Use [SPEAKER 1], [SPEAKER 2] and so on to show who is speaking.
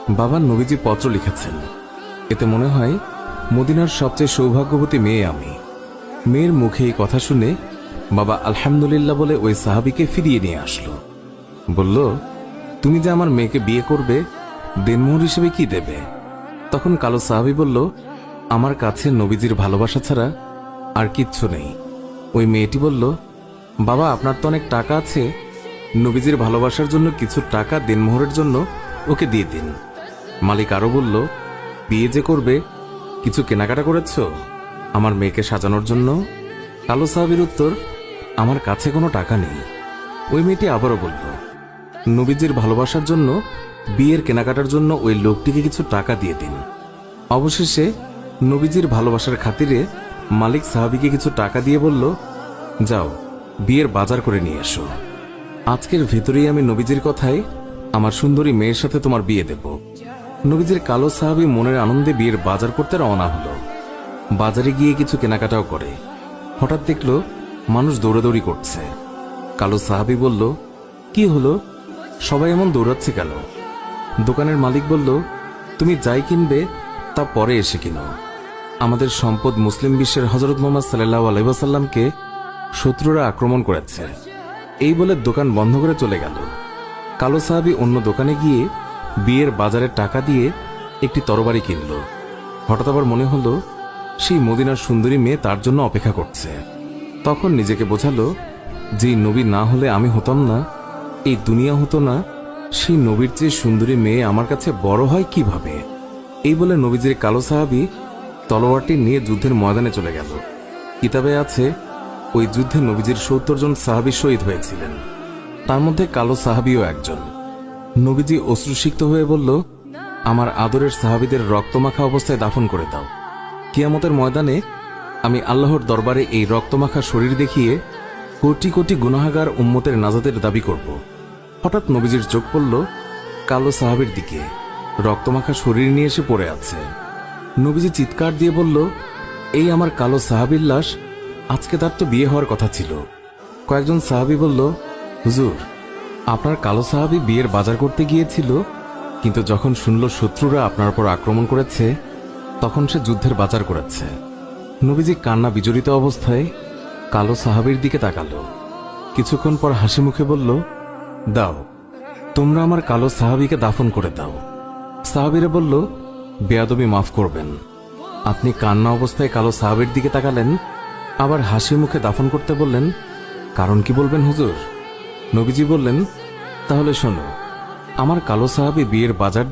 [SPEAKER 1] বাবা নবীজি পত্র লিখেছেন, এতে মনে হয় মদিনার সবচেয়ে সৌভাগ্যবতী মেয়ে আমি। মেয়ের মুখে এই কথা শুনে বাবা আলহামদুলিল্লাহ বলে ওই সাহাবীকে ফিরিয়ে নিয়ে আসলো। বলল, তুমি যে আমার মেয়েকে বিয়ে করবে, দেনমোহর হিসেবে কি দেবে? তখন কালো সাহাবী বলল, আমার কাছে নবীজির ভালোবাসা ছাড়া আর কিচ্ছু নেই। ওই মেয়েটি বলল, বাবা আপনার তো অনেক টাকা আছে, নবীজির ভালোবাসার জন্য কিছু টাকা দেনমোহরের জন্য ওকে দিয়ে দিন। মালিক আরো বলল, বিয়ে যে করবে, কিছু কেনাকাটা করেছ আমার মেয়েকে সাজানোর জন্য? কালো সাহাবীর উত্তর, আমার কাছে কোনো টাকা নেই। ওই মেয়েটি আবারও বলল, নবীজির ভালোবাসার জন্য বিয়ের কেনাকাটার জন্য ওই লোকটিকে কিছু টাকা দিয়ে দিন। অবশেষে নবীজির ভালোবাসার খাতিরে মালিক সাহাবীকে কিছু টাকা দিয়ে বলল, যাও বিয়ের বাজার করে নিয়ে এসো। আজকের ভেতরেই আমি নবীজির কথায় আমার সুন্দরী মেয়ের সাথে তোমার বিয়ে দেব। নবীজির কালো সাহাবী মনের আনন্দে বিয়ের বাজার করতে রওনা হলো। বাজারে গিয়ে কিছু কেনাকাটাও করে। হঠাৎ দেখল মানুষ দৌড়াদৌড়ি করছে। কালো সাহাবী বলল, কি হলো, সবাই এমন দৌড়াচ্ছে কেন? দোকানের মালিক বলল, তুমি যাই কিনবে তা পরে এসে কিনো। আমাদের সম্পদ মুসলিম বিশ্বের হযরত মুহাম্মদ সাল্লাল্লাহু আলাইহি ওয়াসাল্লামকে শত্রুরা আক্রমণ করেছে। এই বলে দোকান বন্ধ করে চলে গেল। কালো সাহাবী অন্য দোকানে গিয়ে বিয়ের বাজারে টাকা দিয়ে একটি তরবারি কিনল। হঠাৎ আবার মনে হলো সেই মদিনার সুন্দরী মেয়ে তার জন্য অপেক্ষা করছে। তখন নিজেকে বোঝালো, যেই নবী না হলে আমি হতাম না, এই দুনিয়া হতো না, সেই নবীর চেয়ে সুন্দরী মেয়ে আমার কাছে বড় হয় কিভাবে? এই বলে নবীজির কালো সাহাবী তলোয়ারটি নিয়ে যুদ্ধের ময়দানে চলে গেল। কিতাবে আছে, ওই যুদ্ধে নবীজির ৭০ জন সাহাবী শহীদ হয়েছিলেন, তার মধ্যে কালো সাহাবীও একজন। নবীজি অশ্রুসিক্ত হয়ে বলল, আমার আদরের সাহাবীদের রক্তমাখা অবস্থায় দাফন করে দাও। কিয়ামতের ময়দানে আমি আল্লাহর দরবারে এই রক্তমাখা শরীর দেখিয়ে কোটি কোটি গুনাহগার উম্মতের নাজাতের দাবি করব। হঠাৎ নবীজির চোখ পড়ল কালো সাহাবীর দিকে, রক্তমাখা শরীর নিয়ে এসে পড়ে আছে। নবীজি চিৎকার দিয়ে বলল, এই আমার কালো সাহাবীর লাশ, আজকে তার তো বিয়ে হওয়ার কথা ছিল। কয়েকজন সাহাবী বলল, হুজুর, আপনার কালো সাহাবী বিয়ের বাজার করতে গিয়েছিল, কিন্তু যখন শুনল শত্রুরা আপনার উপর আক্রমণ করেছে, তখন সে যুদ্ধের বাজার করেছে। নবীজি কান্না বিজড়িত অবস্থায় কালো সাহাবীর দিকে তাকালো। কিছুক্ষণ পর হাসি মুখে বলল, দাও, তোমরা আমার কালো সাহাবীকে দাফন করে দাও। সাহাবীরা বলল, বেয়াদবি মাফ করবেন, আপনি কান্না অবস্থায় কালো সাহাবীর দিকে তাকালেন, আবার হাসি মুখে দাফন করতে বললেন, কারণ কি বলবেন হুজুর? নবীজি বললেন, তাহলে শোনো, আমার কালো সাহাবী বিয়ের বাজার